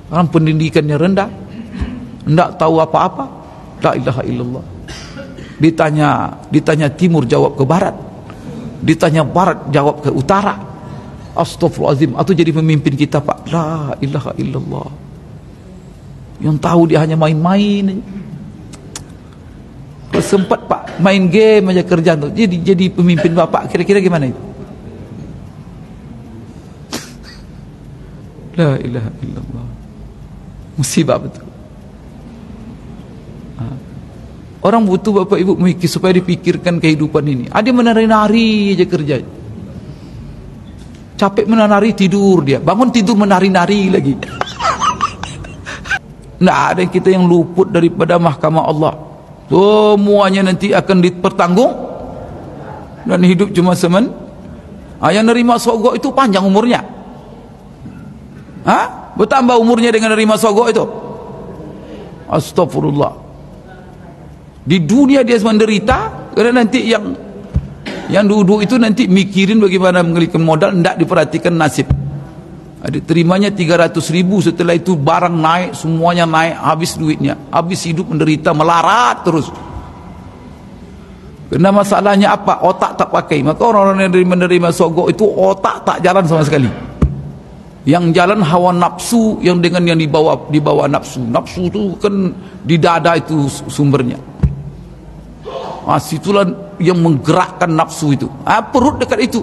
Orang pendidikannya rendah, tidak tahu apa-apa. La ilaha illallah. Ditanya timur jawab ke barat, ditanya barat jawab ke utara. Astaghfirullahaladzim. Atau jadi pemimpin kita, Pak. La ilaha illallah. Yang tahu dia hanya main-main. Kalau sempat Pak main game aja kerjaan tuh. Jadi pemimpin Bapak kira-kira gimana itu? La ilaha illallah. Musibah betul. Orang butuh Bapak Ibu memikir supaya dipikirkan kehidupan ini. Ada menari-nari aja kerja. Capek menari tidur dia. Bangun tidur menari-nari lagi. Tidak ada kita yang luput daripada mahkamah Allah. Semuanya nanti akan dipertanggung. Dan hidup cuma semen. Yang nerima sogok itu panjang umurnya. Bertambah umurnya dengan nerima sogok itu. Astagfirullah. Di dunia dia menderita, karena nanti yang duduk itu nanti mikirin bagaimana mengeluarkan modal, tidak diperhatikan nasib. Diterimanya 300.000, setelah itu barang naik, semuanya naik, habis duitnya, habis hidup menderita, melarat terus. Karena masalahnya apa? Otak tak pakai. Maka orang-orang yang menerima sogok itu otak tak jalan sama sekali. Yang jalan hawa nafsu, yang dibawa nafsu. Nafsu itu kan di dada itu sumbernya. Situlah yang menggerakkan nafsu itu. Perut dekat itu.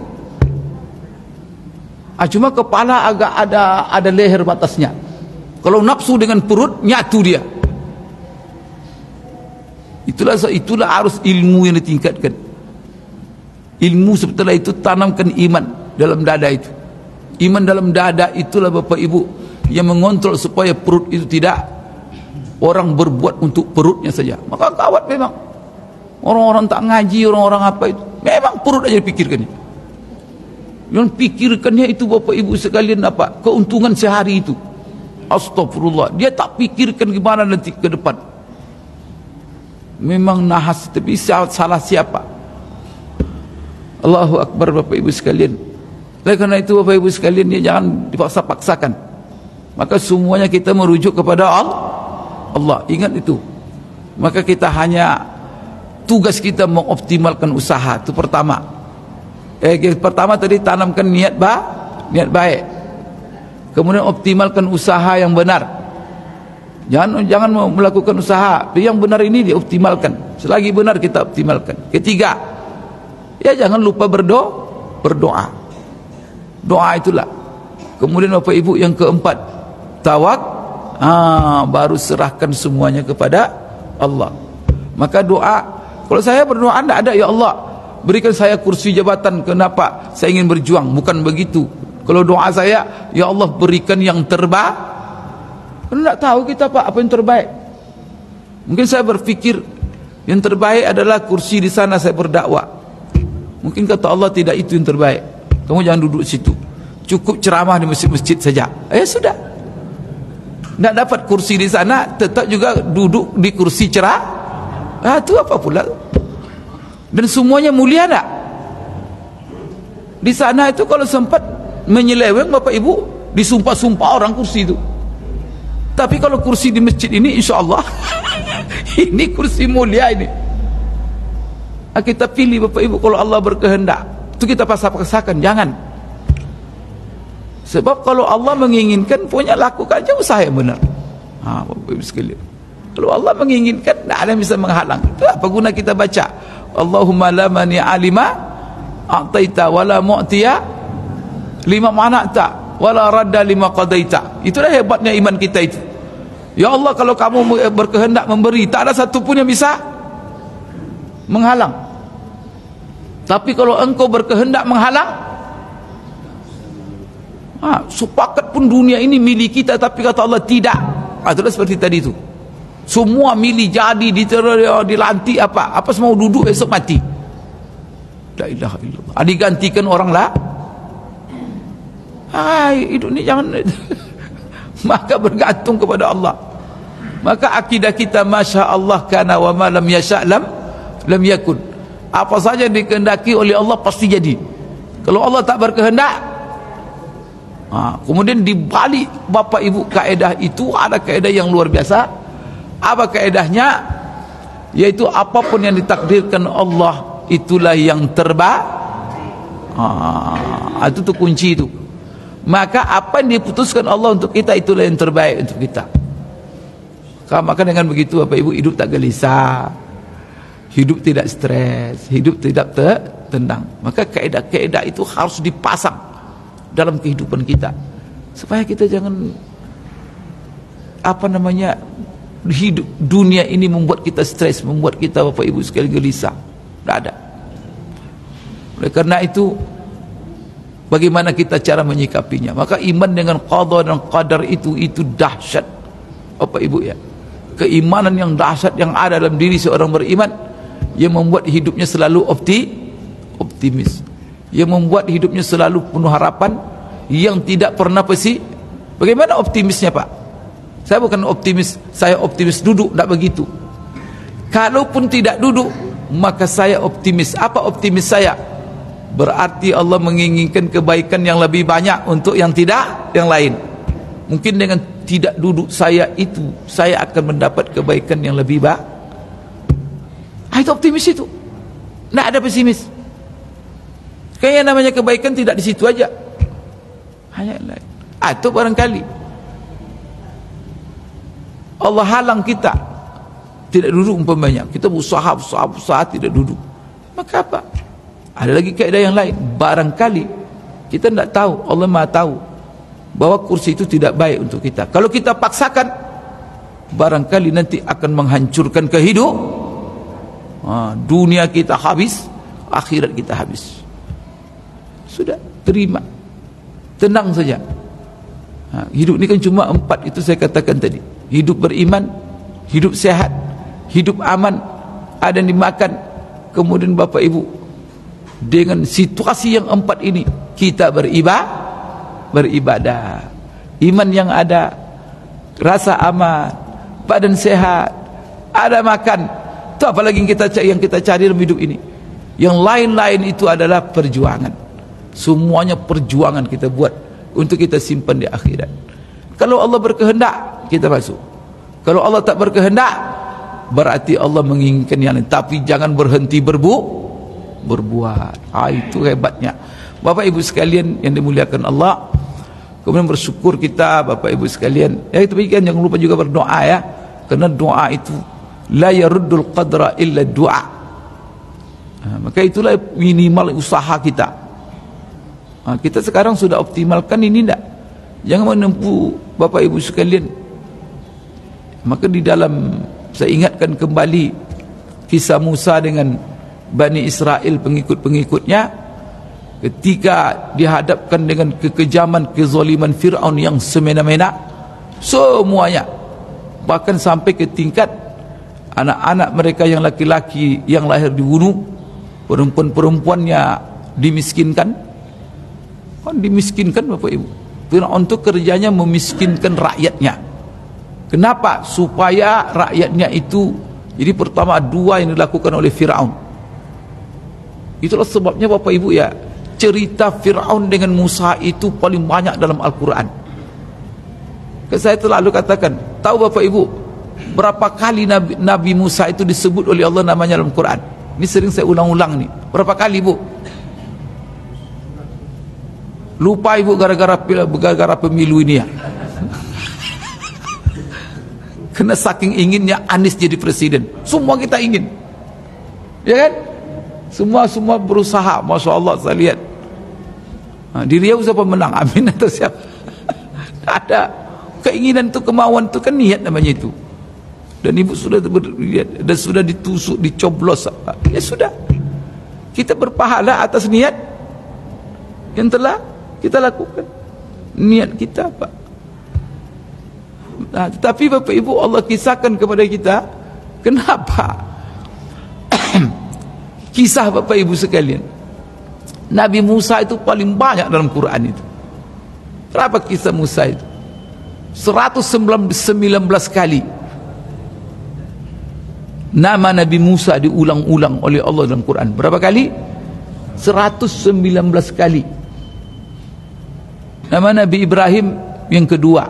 Cuma kepala agak ada leher batasnya. Kalau nafsu dengan perut nyatu dia. Itulah harus ilmu yang ditingkatkan. Ilmu setelah itu tanamkan iman dalam dada itu. Iman dalam dada itulah Bapak Ibu yang mengontrol supaya perut itu tidak orang berbuat untuk perutnya saja. Maka kawat memang. Orang-orang tak ngaji, orang-orang apa itu, memang perut aja dipikirkannya. Yang pikirkannya itu Bapak Ibu sekalian apa? Keuntungan sehari itu. Astagfirullah. Dia tak pikirkan gimana nanti ke depan. Memang nahas, tapi salah siapa? Allahu Akbar Bapak Ibu sekalian. Oleh karena itu Bapak Ibu sekalian, dia jangan dipaksa-paksakan. Maka semuanya kita merujuk kepada Allah. Ingat itu. Maka kita hanya tugas kita mengoptimalkan usaha itu pertama. Pertama tadi tanamkan niat baik. Kemudian optimalkan usaha yang benar. Jangan melakukan usaha yang benar ini dioptimalkan. Selagi benar kita optimalkan. Ketiga, jangan lupa berdoa. Doa itulah. Kemudian Bapak Ibu yang keempat, baru serahkan semuanya kepada Allah. Maka doa. Kalau saya berdoa tidak ada, ya Allah berikan saya kursi jabatan, kenapa? Saya ingin berjuang, bukan begitu. Kalau doa saya, ya Allah berikan yang terbaik. Karena tidak tahu kita Pak apa yang terbaik. Mungkin saya berpikir yang terbaik adalah kursi di sana saya berdakwah. Mungkin kata Allah tidak itu yang terbaik. Kamu jangan duduk di situ. Cukup ceramah di masjid-masjid saja. Sudah. Tidak dapat kursi di sana, tetap juga duduk di kursi cerah. Itu apa pula? Dan semuanya mulia tak? Di sana itu kalau sempat menyeleweng Bapak Ibu, disumpah-sumpah orang kursi itu. Tapi kalau kursi di masjid ini insya Allah ini kursi mulia ini. Kita pilih Bapak Ibu kalau Allah berkehendak. Itu kita paksa-paksakan, jangan. Sebab kalau Allah menginginkan, punya lakukan aja usaha yang benar. Bapak Ibu sekalian. Kalau Allah menginginkan, tidak ada yang bisa menghalang. Itu apa guna kita baca? Allahumma la mani alima a'taita wala mu'tiya lima mana'ta wala radda lima qadaita. Itulah hebatnya iman kita itu. Ya Allah, kalau kamu berkehendak memberi, tak ada satu pun yang bisa menghalang. Tapi kalau engkau berkehendak menghalang, sepakat pun dunia ini milik kita, tapi kata Allah tidak. Itulah seperti tadi itu. Semua milih jadi dilantik apa semua duduk besok mati. La ilaha illallah. Digantikan orang lah. Hidup ni jangan. Maka bergantung kepada Allah. Maka akidah kita masya Allah kana wa ma lam yasha' lam yakun. Apa saja dikehendaki oleh Allah pasti jadi. Kalau Allah tak berkehendak, Kemudian di balik Bapak Ibu kaedah itu ada kaedah yang luar biasa. Apa kaedahnya? Yaitu apapun yang ditakdirkan Allah itulah yang terbaik. Itu tuh kunci itu. Maka apa yang diputuskan Allah untuk kita itulah yang terbaik untuk kita. Maka dengan begitu Bapak Ibu hidup tak gelisah, hidup tidak stres, hidup tidak tenang. Maka kaedah-kaedah itu harus dipasang dalam kehidupan kita supaya kita jangan hidup dunia ini membuat kita stres, membuat kita Bapak Ibu sekali gelisah. Tidak ada. Oleh karena itu bagaimana kita cara menyikapinya? Maka iman dengan qada dan qadar itu dahsyat Bapak Ibu ya. Keimanan yang dahsyat yang ada dalam diri seorang beriman yang membuat hidupnya selalu optimis, yang membuat hidupnya selalu penuh harapan, yang tidak pernah pesi. Bagaimana optimisnya Pak? Saya bukan optimis, saya optimis duduk, tidak begitu. Kalaupun tidak duduk, maka saya optimis. Apa optimis saya? Berarti Allah menginginkan kebaikan yang lebih banyak untuk yang lain. Mungkin dengan tidak duduk saya akan mendapat kebaikan yang lebih baik. Itu optimis itu. Tidak ada pesimis. Kayaknya namanya kebaikan tidak di situ aja. Hanya lain. Itu barangkali Allah halang kita tidak duduk umpamanya. Kita berusaha tidak duduk. Maka apa? Ada lagi kaidah yang lain. Barangkali kita tidak tahu, Allah Maha tahu bahwa kursi itu tidak baik untuk kita. Kalau kita paksakan, barangkali nanti akan menghancurkan kehidupan. Dunia kita habis, akhirat kita habis. Sudah, terima, tenang saja. Hidup ini kan cuma 4 itu saya katakan tadi. Hidup beriman, hidup sehat, hidup aman, ada yang dimakan. Kemudian Bapak Ibu, dengan situasi yang 4 ini kita beribadah, iman yang ada, rasa aman, badan sehat, ada makan. Itu apalagi yang kita cari dalam hidup ini. Yang lain-lain itu adalah perjuangan. Semuanya perjuangan kita buat untuk kita simpan di akhirat. Kalau Allah berkehendak, kita masuk. Kalau Allah tak berkehendak, berarti Allah menginginkan yang lain. Tapi jangan berhenti berbuat. Itu hebatnya Bapak Ibu sekalian yang dimuliakan Allah. Kemudian bersyukur kita Bapak Ibu sekalian. Itu bagian, jangan lupa juga berdoa ya. Karena doa itu la yaruddul qadra illa doa. Maka itulah minimal usaha kita. Kita sekarang sudah optimalkan ini tidak? Jangan menempuh Bapak Ibu sekalian. Maka di dalam, saya ingatkan kembali kisah Musa dengan Bani Israel, pengikut-pengikutnya, ketika dihadapkan dengan kekejaman, kezaliman Fir'aun yang semena-mena, semuanya, bahkan sampai ke tingkat anak-anak mereka yang laki-laki yang lahir dibunuh, perempuan-perempuannya dimiskinkan. Dimiskinkan Bapak Ibu. Fir'aun itu kerjanya memiskinkan rakyatnya. Kenapa? Supaya rakyatnya itu, jadi pertama 2 yang dilakukan oleh Fir'aun. Itulah sebabnya Bapak Ibu ya, cerita Fir'aun dengan Musa itu paling banyak dalam Al-Quran. Saya selalu katakan, tahu Bapak Ibu berapa kali Nabi Musa itu disebut oleh Allah namanya dalam Quran? Ini sering saya ulang-ulang nih. Berapa kali Bu? Lupa Ibu gara-gara pemilu ini ya. Karena saking inginnya Anies jadi presiden, semua kita ingin, ya kan? Semua berusaha, Masya Allah saya lihat. Di Riau siapa menang? Amin atau siapa? Ada keinginan itu, kemauan itu kan niat namanya itu. Dan Ibu sudah dan sudah ditusuk, dicoblos, ya sudah. Kita berpahala atas niat yang telah kita lakukan. Niat kita apa? Tetapi Bapak Ibu, Allah kisahkan kepada kita, kenapa? Kisah Bapak Ibu sekalian, Nabi Musa itu paling banyak dalam Quran itu. Berapa kisah Musa itu? 119 kali nama Nabi Musa diulang-ulang oleh Allah dalam Quran. Berapa kali? 119 kali. Nama Nabi Ibrahim yang kedua.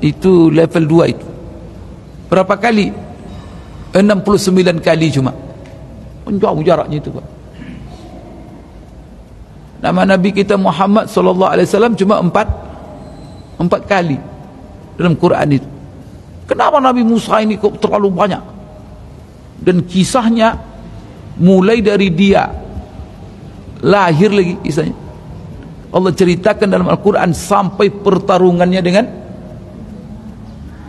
Itu level 2 itu. Berapa kali? 69 kali cuma. Jauh jaraknya itu, Pak. Nama Nabi kita Muhammad sallallahu alaihi wasallam cuma 4 kali dalam Quran itu. Kenapa Nabi Musa ini kok terlalu banyak? Dan kisahnya mulai dari dia lahir lagi kisahnya. Allah ceritakan dalam Al-Quran sampai pertarungannya dengan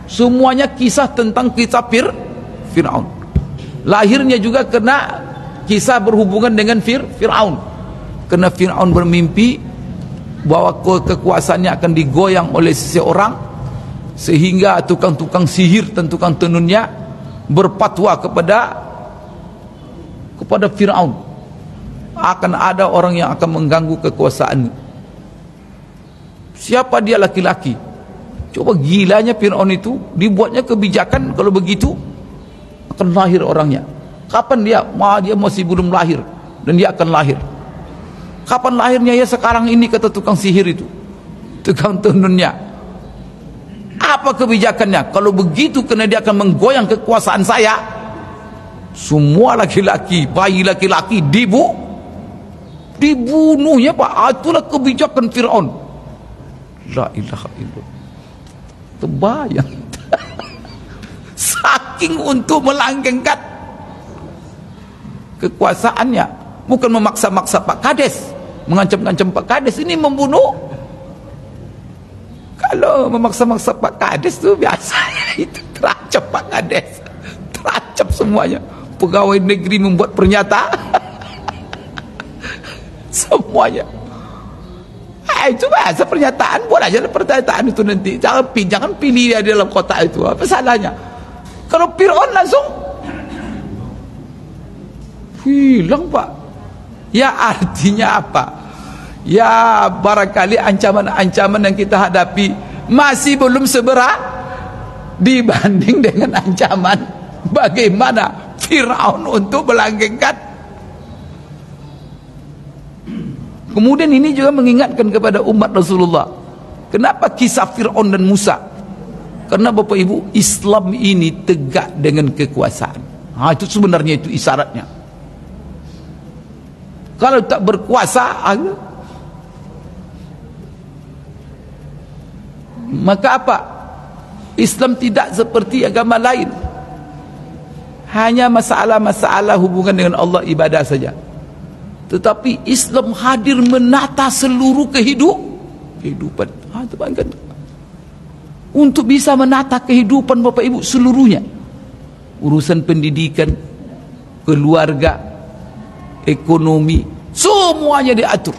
semuanya kisah tentang kisah Fir'aun. Lahirnya juga kena kisah berhubungan dengan Fir'aun. Karena Fir'aun bermimpi bahwa kekuasaannya akan digoyang oleh seseorang, sehingga tukang-tukang sihir dan tukang tenunnya berfatwa kepada Fir'aun, akan ada orang yang akan mengganggu kekuasaannya. Siapa dia? Laki-laki. Coba gilanya Fir'aun itu, dibuatnya kebijakan kalau begitu akan lahir orangnya. Kapan dia? Dia masih belum lahir dan dia akan lahir. Kapan lahirnya? Ya sekarang ini, kata tukang sihir itu, tukang tenunnya. Apa kebijakannya? Kalau begitu, karena dia akan menggoyang kekuasaan saya, semua laki-laki, bayi laki-laki dibunuhnya, Pak. Itulah kebijakan Fir'aun. La ilaha illallah. Terbayang. Saking untuk melanggengkan kekuasaannya, bukan memaksa-maksa Pak Kades, mengancam-ngancam Pak Kades ini membunuh. Kalau memaksa-maksa Pak Kades itu biasa, itu terancam Pak Kades, terancam semuanya. Pegawai negeri membuat pernyataan, semuanya. Itu biasa pernyataan, buat aja pernyataan itu nanti. Jangan pilih dia dalam kotak itu. Apa salahnya? Kalau Fir'aun langsung hilang, Pak. Ya artinya apa? Ya barangkali ancaman-ancaman yang kita hadapi masih belum seberat dibanding dengan ancaman bagaimana Fir'aun untuk melanggengkan. Kemudian ini juga mengingatkan kepada umat Rasulullah. Kenapa kisah Fir'aun dan Musa? Karena Bapak Ibu, Islam ini tegak dengan kekuasaan. Itu sebenarnya itu isyaratnya. Kalau tak berkuasa, maka apa? Islam tidak seperti agama lain. Hanya masalah-masalah hubungan dengan Allah, ibadah saja. Tetapi Islam hadir menata seluruh kehidupan. Bayangkan. Untuk bisa menata kehidupan Bapak Ibu seluruhnya. Urusan pendidikan, keluarga, ekonomi, semuanya diatur.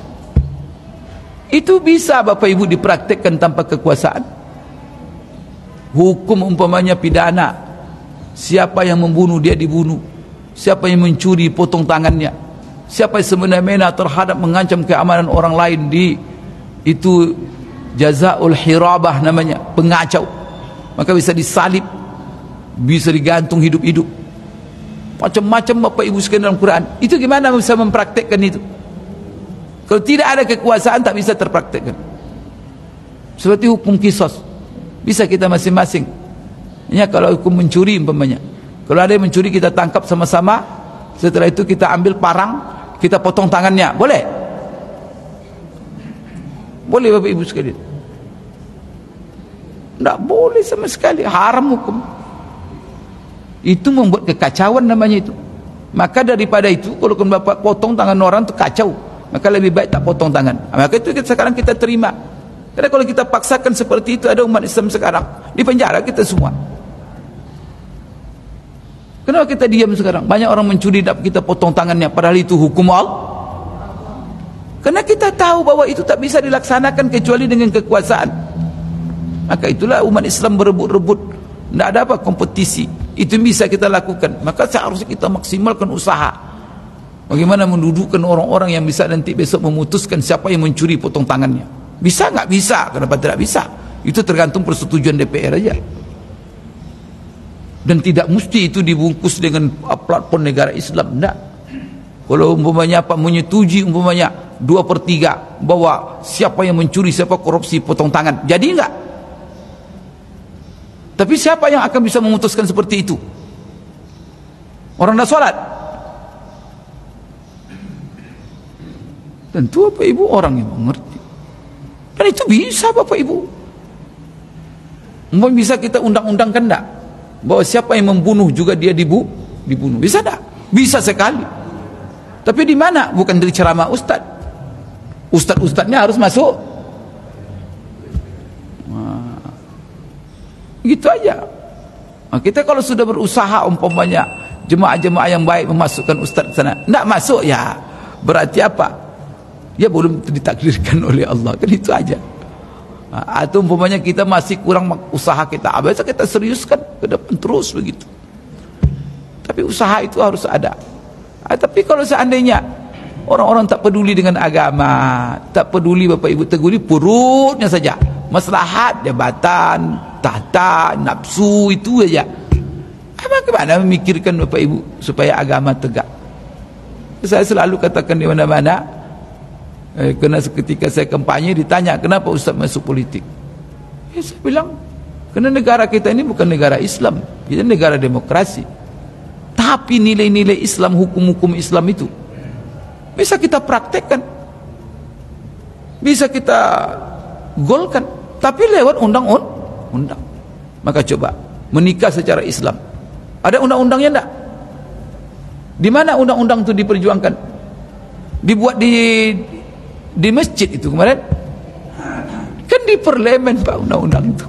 Itu bisa Bapak Ibu dipraktekkan tanpa kekuasaan. Hukum umpamanya pidana, siapa yang membunuh dia dibunuh, siapa yang mencuri potong tangannya, siapa yang semena-mena terhadap mengancam keamanan orang lain, itu jazaul hirabah namanya, pengacau, maka bisa disalib, bisa digantung hidup-hidup. Macam-macam Bapak Ibu sekalian dalam Quran. Itu gimana bisa mempraktekkan itu? Kalau tidak ada kekuasaan tak bisa terpraktekkan. Seperti hukum kisos, bisa kita masing-masing. Ya, kalau hukum mencuri umpamanya, kalau ada yang mencuri kita tangkap sama-sama, setelah itu kita ambil parang, kita potong tangannya, boleh? Boleh Bapak Ibu sekalian? Tidak boleh sama sekali, haram hukum. Itu membuat kekacauan namanya itu. Maka daripada itu, kalau Bapak potong tangan orang itu kacau, maka lebih baik tak potong tangan. Maka itu sekarang kita terima. Karena kalau kita paksakan seperti itu, ada umat Islam sekarang di penjara kita semua. Kenapa kita diam sekarang? Banyak orang mencuri, dapat kita potong tangannya, padahal itu hukum Allah. Karena kita tahu bahwa itu tak bisa dilaksanakan kecuali dengan kekuasaan. Maka itulah umat Islam berebut-rebut. Tidak ada apa kompetisi. Itu bisa kita lakukan. Maka seharusnya kita maksimalkan usaha. Bagaimana mendudukkan orang-orang yang bisa nanti besok memutuskan siapa yang mencuri potong tangannya. Bisa nggak? Bisa. Kenapa tidak bisa? Itu tergantung persetujuan DPR aja. Dan tidak mesti itu dibungkus dengan platform negara Islam. Tidak. Kalau umpamanya apa menyetujui umpamanya 2/3 bahwa siapa yang mencuri, siapa korupsi, potong tangan. Jadi enggak? Tapi siapa yang akan bisa memutuskan seperti itu? Orang dah solat. Tentu Bapak Ibu orang yang mengerti. Dan itu bisa Bapak Ibu. Mungkin bisa kita undang-undangkan enggak? Bahwa siapa yang membunuh juga dia dibunuh. Bisa enggak? Bisa sekali. Tapi di mana? Bukan dari ceramah ustaz. Ustaz-ustaznya harus masuk. Nah, gitu aja. Nah, kita kalau sudah berusaha umpamanya jemaah-jemaah yang baik memasukkan ustaz ke sana, enggak masuk ya. Berarti apa? Ya belum ditakdirkan oleh Allah. Kan itu aja. Atau umpamanya kita masih kurang usaha kita, biasa kita seriuskan ke depan terus begitu. Tapi usaha itu harus ada. Tapi kalau seandainya orang-orang tak peduli dengan agama, tak peduli Bapak Ibu, teguli perutnya saja, maslahat, jabatan, tahta, nafsu itu aja. Bagaimana memikirkan Bapak Ibu supaya agama tegak? Saya selalu katakan di mana-mana. Karena ketika saya kampanye ditanya kenapa Ustaz masuk politik, ya saya bilang karena negara kita ini bukan negara Islam, kita negara demokrasi, tapi nilai-nilai Islam, hukum-hukum Islam itu bisa kita praktekkan, bisa kita golkan, tapi lewat undang-undang. Maka coba menikah secara Islam, ada undang-undangnya enggak? Di mana undang-undang itu diperjuangkan? Dibuat di masjid itu kemarin, kan di parlemen Pak undang-undang itu.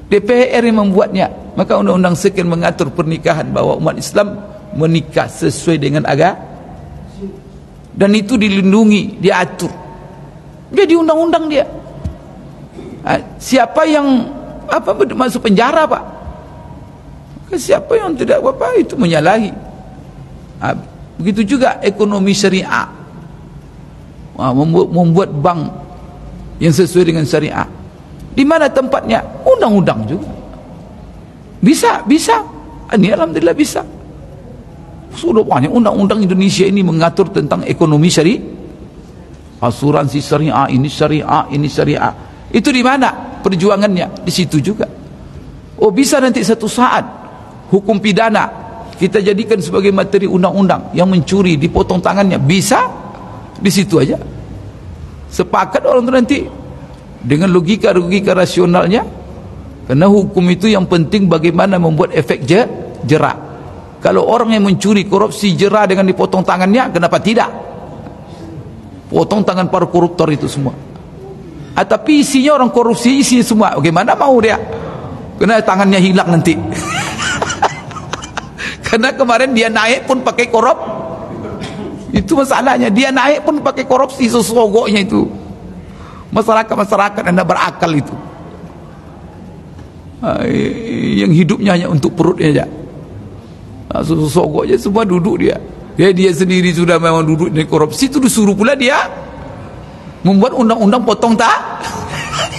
DPR yang membuatnya. Maka undang-undang sekian mengatur pernikahan, bahwa umat Islam menikah sesuai dengan agama, dan itu dilindungi, diatur. Jadi undang-undang dia. Siapa yang masuk penjara Pak? Siapa yang tidak apa itu menyalahi. Begitu juga ekonomi syariah. Membuat bank yang sesuai dengan syariah. Di mana tempatnya? Undang-undang juga. Bisa. Ini alhamdulillah bisa. Sudah banyak undang-undang Indonesia ini mengatur tentang ekonomi syariah. Asuransi syariah, ini syariah. Itu di mana perjuangannya? Di situ juga. Oh, bisa nanti satu saat hukum pidana kita jadikan sebagai materi undang-undang, yang mencuri dipotong tangannya, bisa. Di situ aja sepakat orang itu nanti dengan logika rasionalnya, karena hukum itu yang penting bagaimana membuat efek jerah. Kalau orang yang mencuri, korupsi, jerah dengan dipotong tangannya, kenapa tidak? Potong tangan para koruptor itu semua. Tapi isinya orang korupsi, isi semua, bagaimana mau dia? Karena tangannya hilang nanti. Karena kemarin dia naik pun pakai itu masalahnya, dia naik pun pakai korupsi, sesogoknya itu. Masyarakat Anda berakal itu, yang hidupnya hanya untuk perutnya aja. Sesogoknya semua duduk dia. Dia sendiri sudah memang duduk di korupsi, itu disuruh pula dia membuat undang-undang potong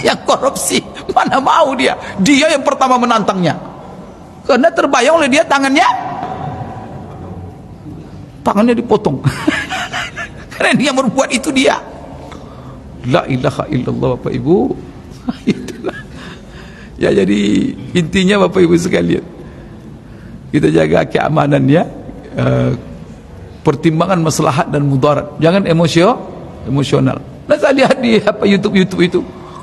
yang korupsi. Mana mau dia yang pertama menantangnya, karena terbayang oleh dia tangannya dipotong. Karena dia berbuat itu dia. La ilaha illallah Bapak Ibu. Itulah. Ya, jadi intinya Bapak Ibu sekalian, kita jaga keamanannya, pertimbangan maslahat dan mudarat. Jangan emosional. Nah, saya lihat di YouTube itu,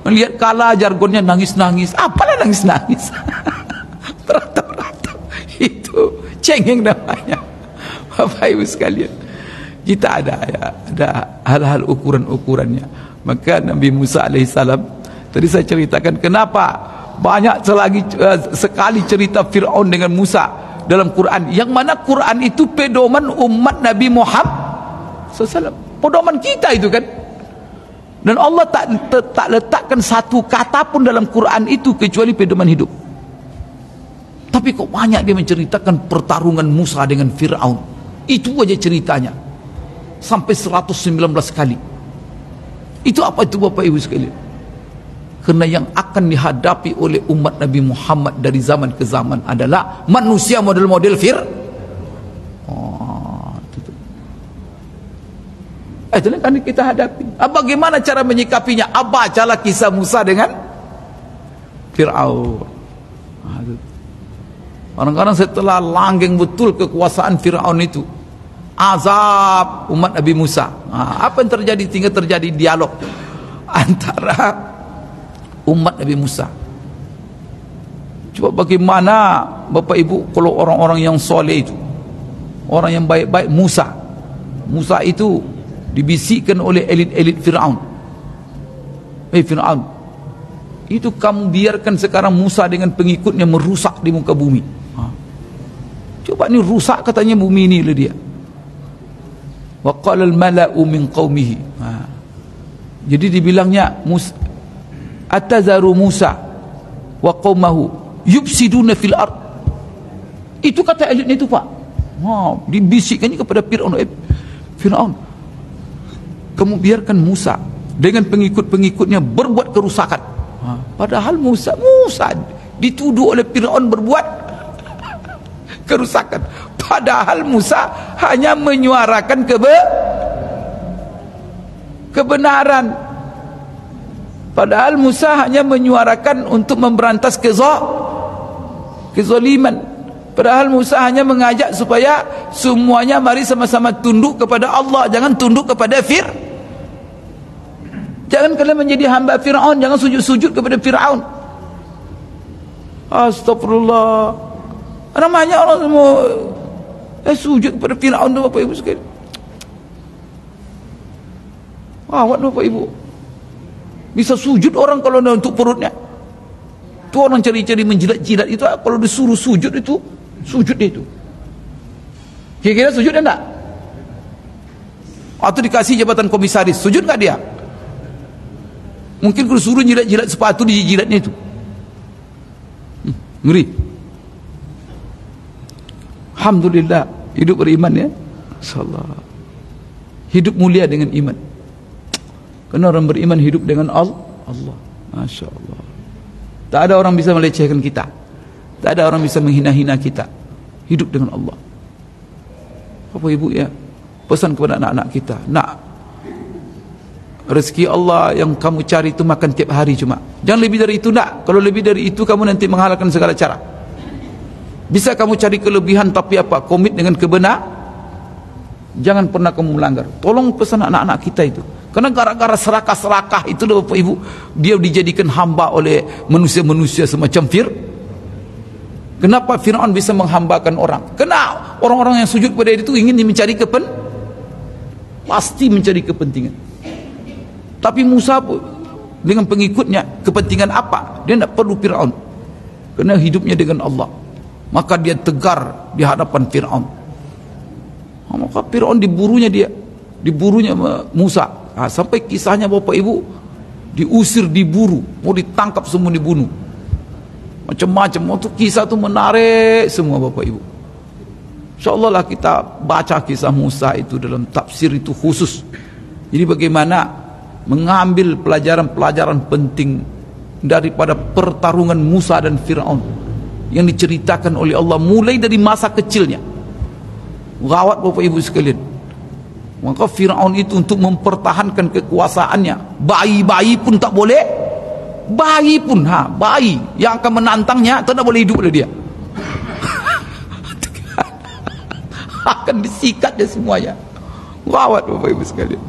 lihat kalah jargonnya nangis-nangis. Apalah nangis-nangis? Beratap-beratap. Itu cengeng namanya. Bapak Ibu sekalian, kita ada hal-hal ukuran-ukurannya. Maka Nabi Musa alaihissalam, tadi saya ceritakan kenapa banyak sekali cerita Fir'aun dengan Musa dalam Quran, yang mana Quran itu pedoman umat Nabi Muhammad SAW, pedoman kita itu kan. Dan Allah tak letakkan satu kata pun dalam Quran itu kecuali pedoman hidup. Tapi kok banyak dia menceritakan pertarungan Musa dengan Fir'aun. Itu aja ceritanya sampai 119 kali. Itu apa itu Bapak Ibu sekalian? Karena yang akan dihadapi oleh umat Nabi Muhammad dari zaman ke zaman adalah manusia model-model Itulah kan kita hadapi. Bagaimana cara menyikapinya? Bacalah kisah Musa dengan Fir'aun. Kadang-kadang setelah langgeng betul kekuasaan Fir'aun itu, azab umat Nabi Musa. Apa yang terjadi? Tinggal terjadi dialog antara umat Nabi Musa. Coba bagaimana Bapak Ibu kalau orang-orang yang soleh itu, orang yang baik-baik, Musa itu dibisikkan oleh elit-elit Fir'aun. Fir'aun, itu kamu biarkan sekarang Musa dengan pengikutnya merusak di muka bumi. Coba ini rusak katanya bumi ini oleh dia. Wa qala al-mala'u min qaumihi. Jadi dibilangnya atazaru Musa wa qaumahu yufsiduna fil ard. Itu kata elitnya itu, Pak. Dibisikkannya kepada Fir'aun. Kamu biarkan Musa dengan pengikut-pengikutnya berbuat kerusakan. Padahal Musa dituduh oleh Fir'aun berbuat kerusakan. Padahal Musa hanya menyuarakan kebenaran. Padahal Musa hanya menyuarakan untuk memberantas kezaliman. Padahal Musa hanya mengajak supaya semuanya mari sama-sama tunduk kepada Allah, jangan tunduk kepada jangan kalian menjadi hamba Fir'aun, jangan sujud-sujud kepada Fir'aun. Astagfirullah. Namanya orang semua sujud kepada Fir'aun tu, Bapak Ibu sekalian. Awak Bapak Ibu, bisa sujud orang kalau untuk perutnya. Itu orang cari-cari menjilat-jilat itu, kalau disuruh sujud itu, sujud dia itu. Kira-kira sujud enggak? Atau dikasih jabatan komisaris, sujud enggak dia? Mungkin kalau suruh jilat-jilat sepatu dijilatnya itu. Ngeri. Alhamdulillah, hidup beriman ya. Insyaallah. Hidup mulia dengan iman. Karena orang beriman hidup dengan Allah. Masya Allah. Tak ada orang bisa melecehkan kita. Tak ada orang bisa menghina-hina kita. Hidup dengan Allah. Bapak Ibu ya, pesan kepada anak-anak kita, nak, rezeki Allah yang kamu cari itu makan tiap hari cuma. Jangan lebih dari itu nak. Kalau lebih dari itu kamu nanti menghalalkan segala cara. Bisa kamu cari kelebihan tapi apa? Komit dengan kebenaran. Jangan pernah kamu melanggar. Tolong pesan anak-anak kita itu. Karena gara-gara serakah-serakah itu Bapak Ibu, dia dijadikan hamba oleh manusia-manusia semacam Kenapa Fir'aun bisa menghambakan orang? Karena orang-orang yang sujud pada itu ingin mencari pasti mencari kepentingan. Tapi Musa pun dengan pengikutnya, kepentingan apa? Dia tidak perlu Fir'aun. Karena hidupnya dengan Allah. Maka dia tegar di hadapan Fir'aun. Maka Fir'aun diburunya Musa. Sampai kisahnya Bapak Ibu diusir, diburu, mau ditangkap semua, dibunuh. Macam-macam. Waktu kisah itu menarik semua Bapak Ibu. InsyaAllah lah kita baca kisah Musa itu dalam tafsir itu khusus. Jadi bagaimana mengambil pelajaran-pelajaran penting daripada pertarungan Musa dan Fir'aun yang diceritakan oleh Allah mulai dari masa kecilnya. Gawat Bapak Ibu sekalian. Maka Fir'aun itu untuk mempertahankan kekuasaannya, bayi-bayi pun tak boleh. Bayi pun, bayi yang akan menantangnya tidak boleh hidup oleh dia. Akan disikat dia semuanya. Gawat Bapak Ibu sekalian.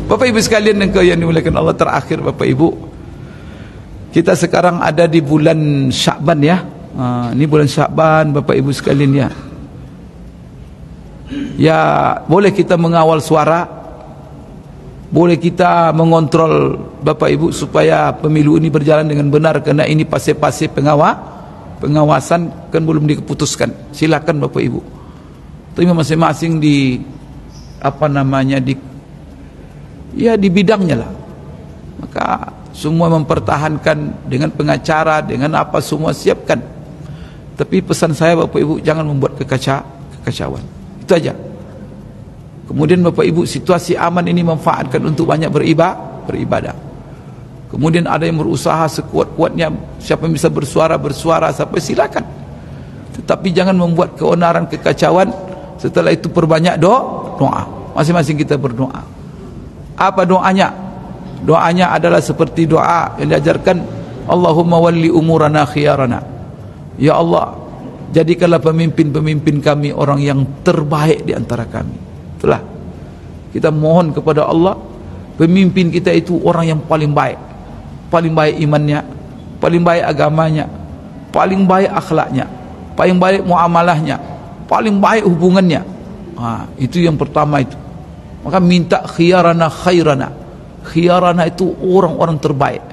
Bapak Ibu sekalian yang dimuliakan Allah, terakhir Bapak Ibu, kita sekarang ada di bulan Sya'ban ya. Ini bulan Sya'ban Bapak Ibu sekalian ya. Ya, boleh kita mengawal suara, boleh kita mengontrol Bapak Ibu supaya pemilu ini berjalan dengan benar, karena ini pasti pengawasan kan belum diputuskan. Silakan Bapak Ibu. Tapi masing-masing di di bidangnya lah. Maka semua mempertahankan dengan pengacara, dengan apa semua siapkan. Tapi pesan saya Bapak Ibu, jangan membuat kekacauan. Itu aja. Kemudian Bapak Ibu, situasi aman ini manfaatkan untuk banyak beribadah. Kemudian ada yang berusaha sekuat-kuatnya, siapa yang bisa bersuara sampai silakan. Tetapi jangan membuat keonaran, kekacauan. Setelah itu perbanyak doa. masing-masing kita berdoa. Apa doanya? Doanya adalah seperti doa yang diajarkan, Allahumma walli umurana khiyarana. Ya Allah, jadikanlah pemimpin-pemimpin kami orang yang terbaik di antara kami. Itulah kita mohon kepada Allah, pemimpin kita itu orang yang paling baik imannya, paling baik agamanya, paling baik akhlaknya, paling baik muamalahnya, paling baik hubungannya. Itu yang pertama itu. Maka minta khiyarana khairana. Khiyarana itu orang-orang terbaik.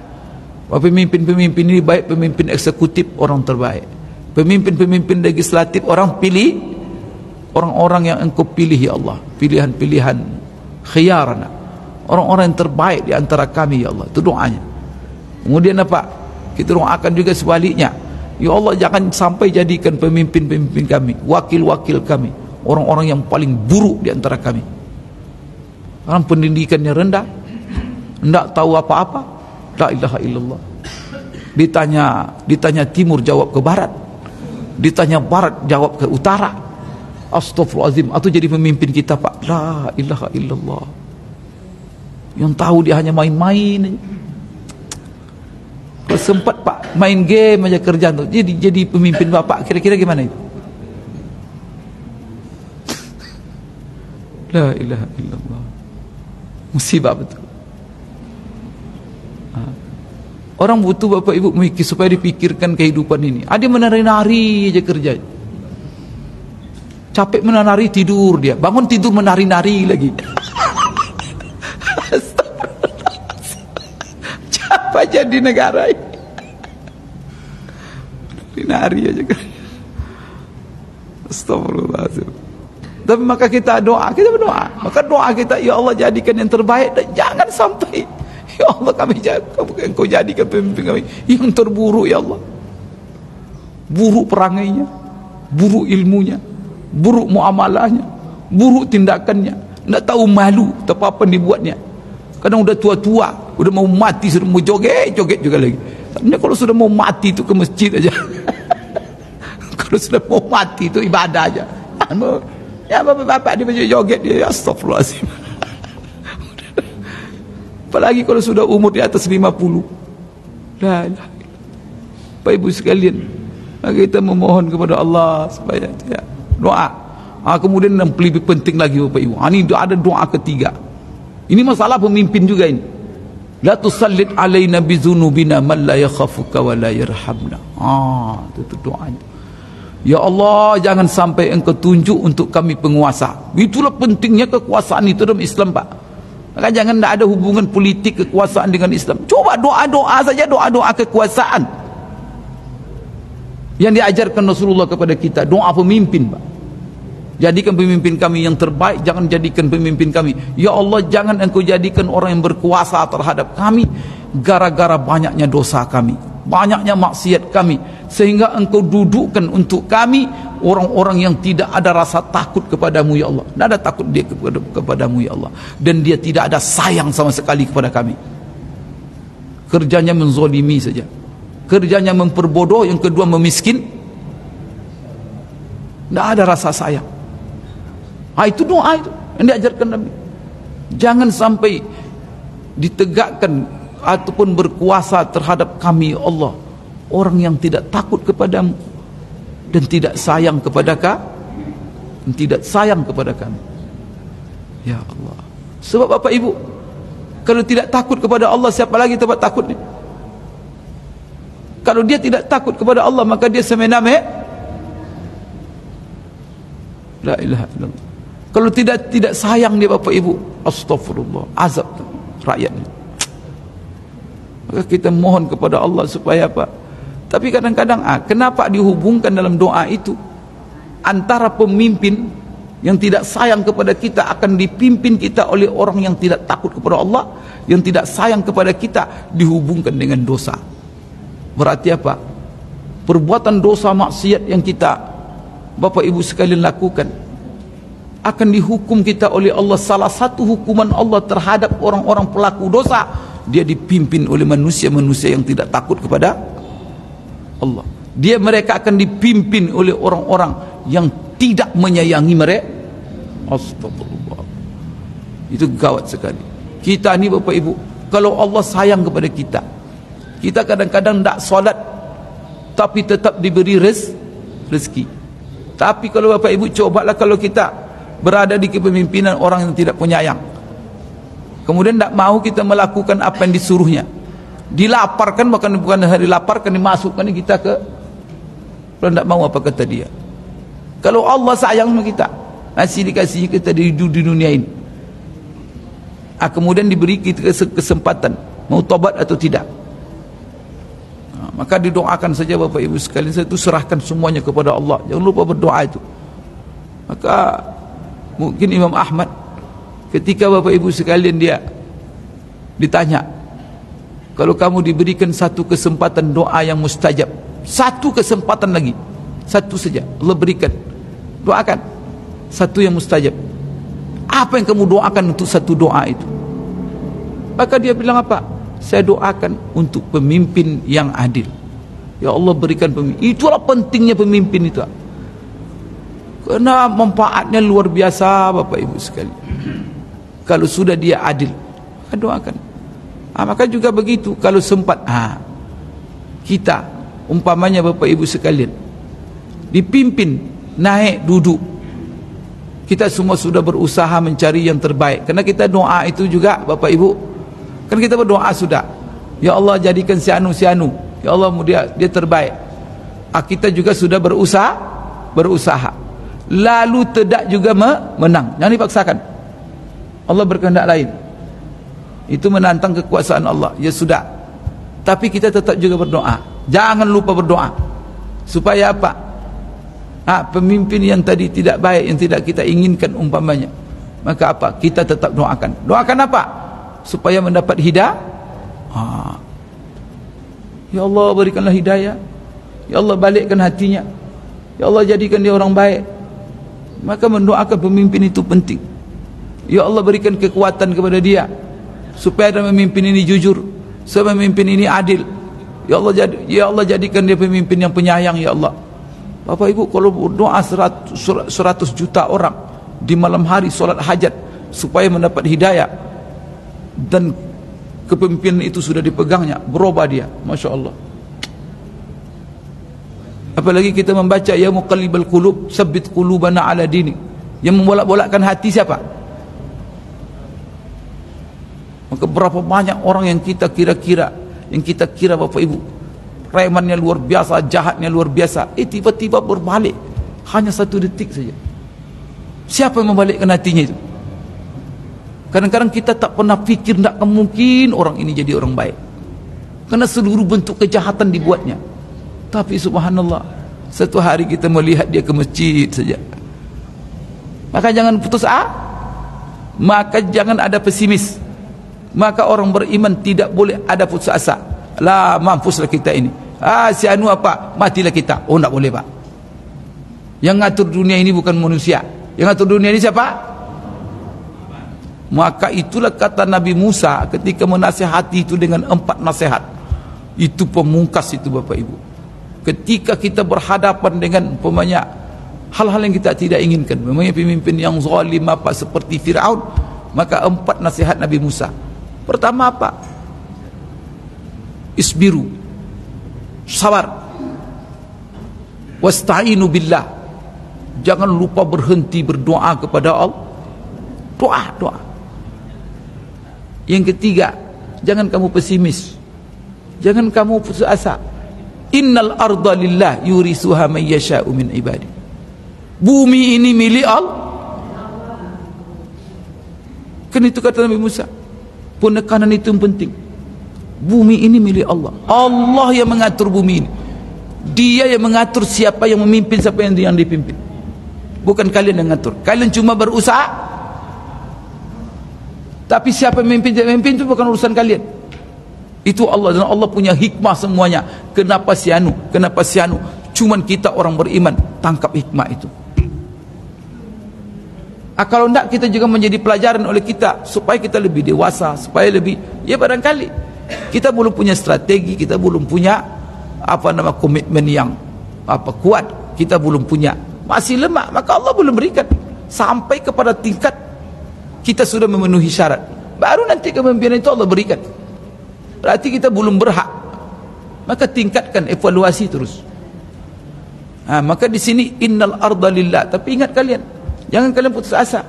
Pemimpin-pemimpin ini baik pemimpin eksekutif orang terbaik, pemimpin-pemimpin legislatif orang pilih, orang-orang yang engkau pilih ya Allah, pilihan-pilihan khiyarana, orang-orang yang terbaik di antara kami ya Allah. Itu doanya. Kemudian apa? Kita doakan juga sebaliknya, ya Allah jangan sampai jadikan pemimpin-pemimpin kami, wakil-wakil kami, orang-orang yang paling buruk di antara kami. Orang pendidikannya rendah, tidak tahu apa-apa, la ilaha illallah. Ditanya timur jawab ke barat, ditanya barat jawab ke utara. Astaghfirullahaladzim. Atau jadi pemimpin kita Pak, la ilaha illallah. Yang tahu dia hanya main-main. Kalau sempat Pak main game aja kerjaan tuh, jadi pemimpin Bapak, kira-kira gimana itu? La ilaha illallah. Musibah betul. Orang butuh Bapak Ibu memikir supaya dipikirkan kehidupan ini. Ada menari-nari aja kerja. Capek menari tidur dia, bangun tidur menari-nari lagi. Capek jadi negara ini. Menari aja kerja. Astagfirullahaladzim. Tapi maka kita berdoa. Maka doa kita, ya Allah jadikan yang terbaik dan jangan sampai, ya Allah Engkau jadikan pemimpin kami yang terburuk ya Allah. Buruk perangainya, buruk ilmunya, buruk muamalahnya, buruk tindakannya, tidak tahu malu apa dibuatnya. Kadang udah tua-tua, udah mau mati, sudah mau joget juga lagi. Sebenarnya kalau sudah mau mati itu ke masjid aja. Kalau sudah mau mati itu ibadah aja. Ya bapak-bapak dia macam joget dia, astagfirullahaladzim. Apalagi kalau sudah umur di atas 50. La ilaha illallah. Bapak Ibu sekalian, kita memohon kepada Allah supaya ya, doa. Kemudian yang lebih penting lagi Bapak Ibu, ini ada doa ketiga. Ini masalah pemimpin juga ini. La tusallit alaina bizunubina man la yakhafuka wa la yarhamna. Itu doanya. Ya Allah, jangan sampai Engkau tunjuk untuk kami penguasa. Itulah pentingnya kekuasaan itu dalam Islam Pak. Maka jangan tidak ada hubungan politik kekuasaan dengan Islam. Coba doa-doa saja, doa-doa kekuasaan yang diajarkan Rasulullah kepada kita. Doa pemimpin Pak. Jadikan pemimpin kami yang terbaik, jangan jadikan pemimpin kami, ya Allah jangan Engkau jadikan orang yang berkuasa terhadap kami gara-gara banyaknya dosa kami, banyaknya maksiat kami, sehingga Engkau dudukkan untuk kami orang-orang yang tidak ada rasa takut kepadamu ya Allah. Tidak ada takut dia kepadamu ya Allah, dan dia tidak ada sayang sama sekali kepada kami. Kerjanya menzolimi saja, kerjanya memperbodoh, yang kedua memiskin, tidak ada rasa sayang. Itu doa itu yang diajarkan Nabi. Jangan sampai ditegakkan ataupun berkuasa terhadap kami ya Allah orang yang tidak takut kepadamu dan tidak sayang kepada kami ya Allah. Sebab Bapak Ibu, kalau tidak takut kepada Allah, siapa lagi tempat takutnya? Kalau dia tidak takut kepada Allah, maka dia semena-mena la ilaha illallah. Kalau tidak sayang dia Bapak Ibu, astagfirullah, azab rakyatnya. Maka kita mohon kepada Allah supaya apa? Tapi kadang-kadang kenapa dihubungkan dalam doa itu antara pemimpin yang tidak sayang kepada kita akan dipimpin kita oleh orang yang tidak takut kepada Allah, yang tidak sayang kepada kita dihubungkan dengan dosa. Berarti apa? Perbuatan dosa maksiat yang kita Bapak Ibu sekalian lakukan akan dihukum kita oleh Allah. Salah satu hukuman Allah terhadap orang-orang pelaku dosa, dia dipimpin oleh manusia-manusia yang tidak takut kepada Allah. Mereka akan dipimpin oleh orang-orang yang tidak menyayangi mereka. Astagfirullah. Itu gawat sekali. Kita ni Bapak Ibu, kalau Allah sayang kepada kita, kita kadang-kadang tak solat tapi tetap diberi rezeki. Tapi kalau Bapak Ibu cobalah, kalau kita berada di kepemimpinan orang yang tidak penyayang, kemudian tak mau kita melakukan apa yang disuruhnya, dilaparkan, bahkan bukan hari laparkan, dimasukkan kita ke, kalau tak mau apa kata dia. Kalau Allah sayang sama kita, masih dikasih kita di dunia ini, kemudian diberi kita kesempatan mau tobat atau tidak, maka didoakan saja Bapak Ibu sekalian. Saya itu serahkan semuanya kepada Allah, jangan lupa berdoa itu. Maka mungkin Imam Ahmad ketika Bapak Ibu sekalian dia ditanya, kalau kamu diberikan satu kesempatan doa yang mustajab, satu kesempatan lagi, satu saja Allah berikan, doakan satu yang mustajab, apa yang kamu doakan untuk satu doa itu? Maka dia bilang apa? Saya doakan untuk pemimpin yang adil. Ya Allah, berikan pemimpin. Itulah pentingnya pemimpin itu, karena manfaatnya luar biasa Bapak Ibu sekalian. Kalau sudah dia adil, doakan. Maka juga begitu, kalau sempat kita umpamanya Bapak Ibu sekalian dipimpin naik duduk, kita semua sudah berusaha mencari yang terbaik, karena kita doa itu juga Bapak Ibu, kan kita berdoa sudah, ya Allah jadikan si anu, ya Allah dia terbaik. Kita juga sudah berusaha, lalu tidak juga menang, jangan dipaksakan. Allah berkehendak lain, itu menantang kekuasaan Allah, ya sudah. Tapi kita tetap juga berdoa, jangan lupa berdoa, supaya apa? Pemimpin yang tadi tidak baik, yang tidak kita inginkan umpamanya, maka apa? Kita tetap doakan. Doakan apa? Supaya mendapat hidayah. Ya Allah berikanlah hidayah, ya Allah balikkan hatinya, ya Allah jadikan dia orang baik. Maka mendoakan pemimpin itu penting. Ya Allah berikan kekuatan kepada dia, supaya pemimpin ini jujur, supaya pemimpin ini adil. Ya Allah jadikan dia pemimpin yang penyayang. Ya Allah, Bapak Ibu, kalau berdoa 100 juta orang di malam hari solat hajat supaya mendapat hidayah, dan kepemimpinan itu sudah dipegangnya, berubah dia, Masya Allah. Apalagi kita membaca ya muqallibal qulub tsabbit qulubana ala dinik, yang membolak-bolakkan hati siapa? Maka berapa banyak orang yang kita kira Bapak Ibu premannya luar biasa, jahatnya luar biasa, tiba-tiba berbalik hanya 1 detik saja. Siapa yang membalikkan hatinya itu? Kadang-kadang kita tak pernah fikir, tak mungkin orang ini jadi orang baik, karena seluruh bentuk kejahatan dibuatnya. Tapi subhanallah, satu hari kita melihat dia ke masjid saja. Maka jangan putus maka jangan ada pesimis. Maka orang beriman tidak boleh ada putus asa. Lah, mampuslah kita ini, si anu apa, matilah kita. Oh, tak boleh Pak. Yang ngatur dunia ini bukan manusia, yang ngatur dunia ini siapa? Maka itulah kata Nabi Musa ketika menasihati itu dengan 4 nasihat. Itu pemungkas itu Bapak Ibu. Ketika kita berhadapan dengan umpamanya hal-hal yang kita tidak inginkan, umpamanya pemimpin yang zalim apa seperti Firaun, maka 4 nasihat Nabi Musa. Pertama apa? Isbiru, sabar. Wasta'inu billah, jangan lupa berhenti berdoa kepada Allah. Doa. Yang ketiga, jangan kamu pesimis, jangan kamu putus asa. Innal arda lillah yurisuha man yasha'u min ibadi. Bumi ini milik Allah. Kan itu kata Nabi Musa. Penekanan itu yang penting. Bumi ini milik Allah. Allah yang mengatur bumi ini. Dia yang mengatur siapa yang memimpin, siapa yang dipimpin. Bukan kalian yang mengatur. Kalian cuma berusaha. Tapi siapa yang memimpin itu bukan urusan kalian. Itu Allah, dan Allah punya hikmah semuanya. Kenapa si anu? Cuman kita orang beriman tangkap hikmah itu. Kalau tidak, kita juga menjadi pelajaran oleh kita, supaya kita lebih dewasa, supaya lebih, ya barangkali kita belum punya strategi, kita belum punya komitmen yang kuat, kita belum punya, masih lemah, maka Allah belum berikan sampai kepada tingkat kita sudah memenuhi syarat, baru nanti kepemimpinan itu Allah berikan. Berarti kita belum berhak, maka tingkatkan, evaluasi terus. Maka di sini innal arda lillah. Tapi ingat kalian, jangan kalian putus asa.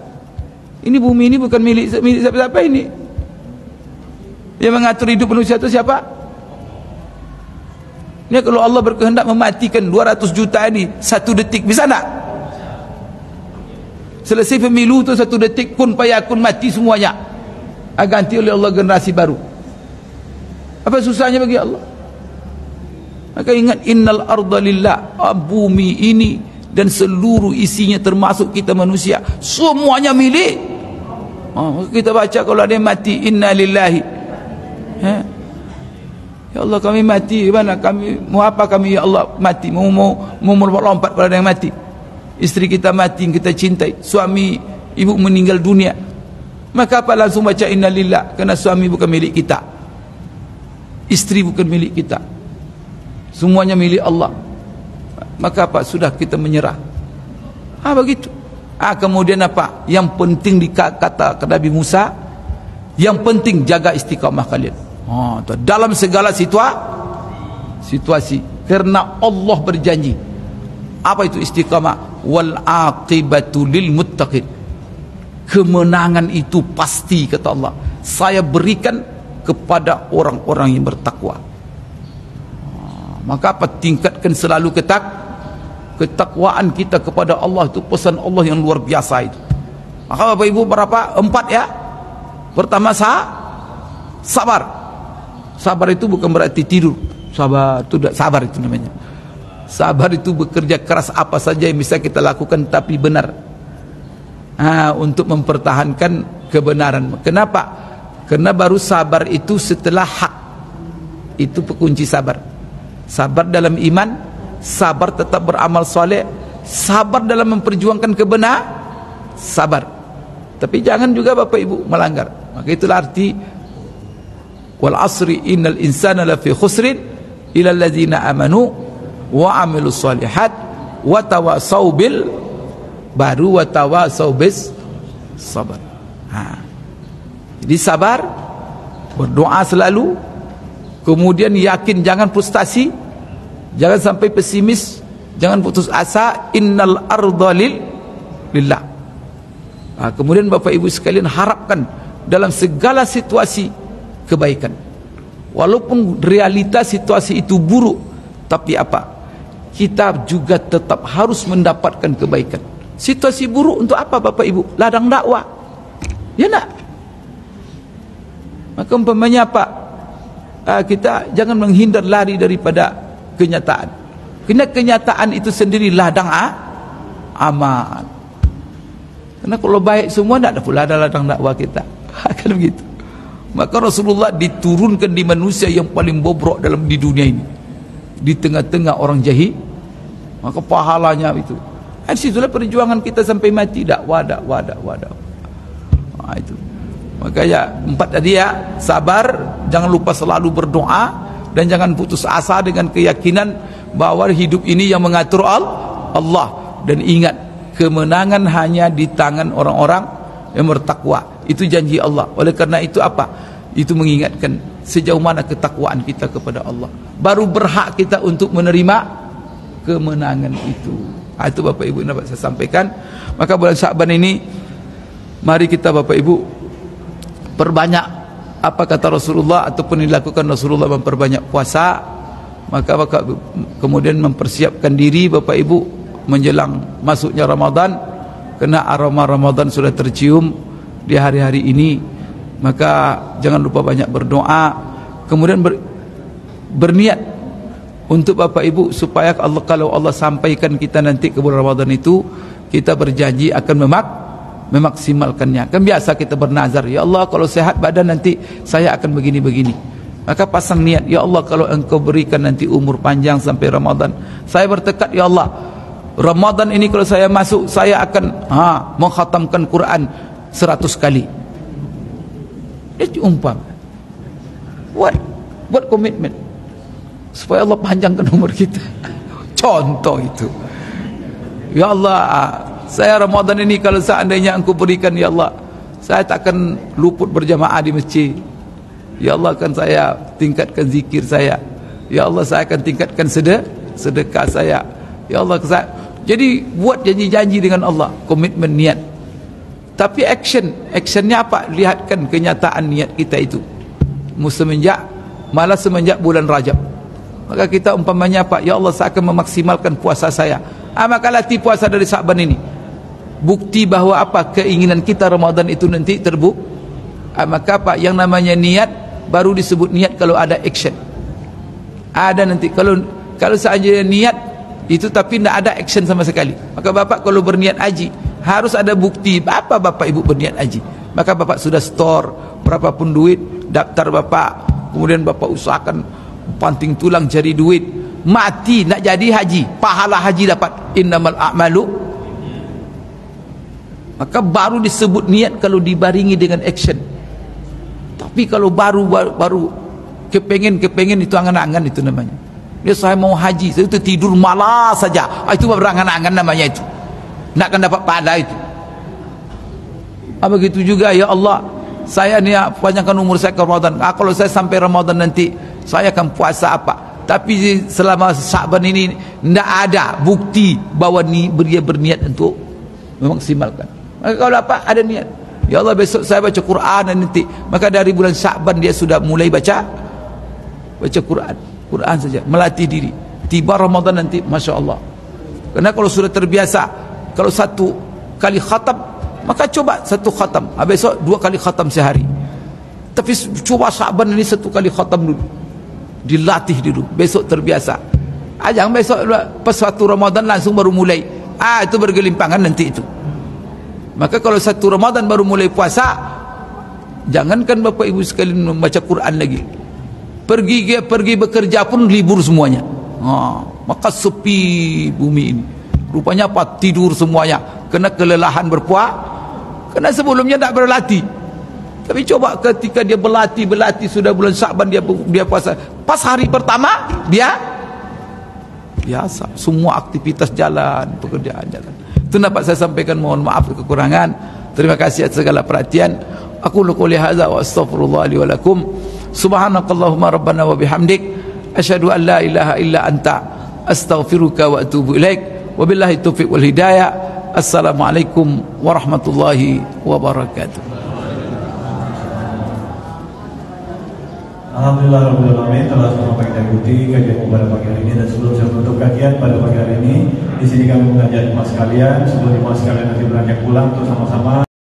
Ini bumi ini bukan milik siapa-siapa ini. Yang mengatur hidup manusia itu siapa? Ini kalau Allah berkehendak mematikan 200 juta ini 1 detik, bisa tak? Selesai pemilu tu 1 detik, kun payakun, mati semuanya. Ganti oleh Allah generasi baru. Apa susahnya bagi Allah? Maka ingat, innal arda lillah. Bumi ini dan seluruh isinya termasuk kita manusia, semuanya milik. Kita baca kalau ada yang mati, inna lillahi. Ya Allah, kami mati, gimana kami mau apa, kami ya Allah mati, mau melompat pada yang mati. Istri kita mati yang kita cintai, suami ibu meninggal dunia, maka apa langsung baca inna lillah, kerana suami bukan milik kita, istri bukan milik kita, semuanya milik Allah. Maka apa, sudah kita menyerah. Begitu. Kemudian apa yang penting dikata Nabi Musa, yang penting jaga istiqamah kalian dalam segala situasi, karena Allah berjanji. Apa itu istiqamah? Wal aqibatu lil muttaqin. Kemenangan itu pasti, kata Allah, saya berikan kepada orang-orang yang bertakwa. Maka apa, tingkatkan selalu ketakwaan kita kepada Allah. Itu pesan Allah yang luar biasa itu. Maka Bapak Ibu, berapa? 4 ya. Pertama, sabar. Sabar itu bukan berarti tidur. Sabar itu sabar itu namanya. Sabar itu bekerja keras apa saja yang bisa kita lakukan tapi benar. Untuk mempertahankan kebenaran. Kenapa? Karena baru sabar itu setelah hak. Itu pekunci sabar. Sabar dalam iman, sabar tetap beramal soleh, sabar dalam memperjuangkan kebenaran, sabar. Tapi jangan juga Bapak Ibu melanggar. Maka itulah arti wal asri innal insana lafi khusrin illa alladzina amanu wa amilus solihat wa tawasau bil, baru wa tawasau bis sabar. Jadi sabar, berdoa selalu, kemudian yakin, jangan frustasi, jangan sampai pesimis, jangan putus asa. Innal arda lillah. Kemudian Bapak Ibu sekalian, harapkan dalam segala situasi kebaikan. Walaupun realita situasi itu buruk, tapi apa? Kita juga tetap harus mendapatkan kebaikan. Situasi buruk untuk apa Bapak Ibu? Ladang dakwah. Ya nak? Maka umpamanya apa? Kita jangan menghindar, lari daripada kenyataan. Karena kenyataan itu sendiri ladang amal. Karena kalau baik semua, tidak ada pula ada ladang dakwah kita. Kan begitu. Maka Rasulullah diturunkan di manusia yang paling bobrok dalam di dunia ini, di tengah-tengah orang jahil. Maka pahalanya itu. Situlah perjuangan kita sampai mati. Dakwah. Itu. Maka ya 4 tadi ya, sabar, jangan lupa selalu berdoa, dan jangan putus asa dengan keyakinan bahwa hidup ini yang mengatur Allah. Dan ingat, kemenangan hanya di tangan orang-orang yang bertakwa. Itu janji Allah. Oleh karena itu apa? Itu mengingatkan sejauh mana ketakwaan kita kepada Allah, baru berhak kita untuk menerima kemenangan itu. Itu Bapak Ibu dapat saya sampaikan. Maka bulan Sya'ban ini, mari kita Bapak Ibu perbanyak apa kata Rasulullah ataupun dilakukan Rasulullah, memperbanyak puasa. Maka kemudian mempersiapkan diri Bapak Ibu menjelang masuknya Ramadan, karena aroma Ramadan sudah tercium di hari-hari ini. Maka jangan lupa banyak berdoa, kemudian berniat untuk Bapak Ibu supaya Allah, kalau Allah sampaikan kita nanti ke bulan Ramadan itu, kita berjanji akan memaksimalkannya. Kan biasa kita bernazar, ya Allah kalau sehat badan nanti saya akan begini-begini. Maka pasang niat, ya Allah kalau Engkau berikan nanti umur panjang sampai Ramadan, saya bertekad ya Allah, Ramadan ini kalau saya masuk, saya akan mengkhatamkan Quran 100 kali. Itu umpama. Buat komitmen supaya Allah panjangkan umur kita. Contoh itu. Ya Allah, saya Ramadan ini kalau seandainya Engkau berikan ya Allah, saya takkan luput berjamaah di masjid. Ya Allah, akan saya tingkatkan zikir saya. Ya Allah, saya akan tingkatkan sedekah saya. Ya Allah, jadi buat janji-janji dengan Allah, komitmen niat. Tapi actionnya apa? Lihatkan kenyataan niat kita itu. Semenjak bulan Rajab, maka kita umpamanya apa? Ya Allah, saya akan memaksimalkan puasa saya. Maka latih puasa dari Sa'ban ini. Bukti bahwa apa? Keinginan kita Ramadan itu nanti terbukti. Maka apa? Yang namanya niat baru disebut niat kalau ada action. Ada nanti kalau saja niat itu tapi tidak ada action sama sekali. Maka bapak kalau berniat haji harus ada bukti apa bapak ibu berniat haji. Maka bapak sudah store berapapun duit, daftar bapak, kemudian bapak usahakan panting tulang cari duit, mati nak jadi haji, pahala haji dapat, innamal a'malu. Maka baru disebut niat kalau dibaringi dengan action. Tapi kalau baru kepengen itu angan-angan, itu namanya. Dia saya mau haji, saya itu tidur malas saja, itu berangan-angan namanya itu. Nak akan dapat pahala itu. Begitu juga, ya Allah, saya ni panjangkan umur saya ke Ramadan. Kalau saya sampai Ramadan nanti, saya akan puasa apa? Tapi selama Sa'ban ini tidak ada bukti bahwa dia berniat untuk memaksimalkan. Maka kalau apa? Ada niat. Ya Allah, besok saya baca Quran nanti. Maka dari bulan Sa'ban dia sudah mulai baca Quran saja, melatih diri. Tiba Ramadan nanti, Masya Allah. Karena kalau sudah terbiasa, kalau satu kali khatam, maka coba satu khatam, besok 2 kali khatam sehari. Tapi coba Sa'ban ini 1 kali khatam dulu, dilatih dulu, besok terbiasa. Jangan besok pas satu Ramadan langsung baru mulai, itu bergelimpangan nanti itu. Maka kalau satu Ramadan baru mulai puasa, jangankan bapak ibu sekalian membaca Quran lagi, pergi bekerja pun libur semuanya. Maka sepi bumi ini. Rupanya apa? Tidur semuanya, kena kelelahan berpuasa. Karena sebelumnya tak berlatih. Tapi coba ketika dia berlatih sudah bulan Sa'ban dia puasa. Pas hari pertama dia biasa, semua aktivitas jalan, pekerjaan jalan. Itu dapat saya sampaikan, mohon maaf kekurangan. Terima kasih atas segala perhatian. Aku qouli hadza wa astaghfirullah li wa lakum. Subhanakallahumma rabbana wa bihamdik, asyhadu an la ilaha illa anta, astaghfiruka wa atubu ilaik. Wabillahi taufiq wal hidayah. Assalamualaikum warahmatullahi wabarakatuh. Alhamdulillah Rabbil Alamin, telah sampai kita ikuti kajian pada pagi hari ini. Dan sebelum saya menutup kajian pada pagi hari ini, di sini kami mengajak jemaah sekalian, sebelum jemaah sekalian nanti beranjak pulang untuk sama-sama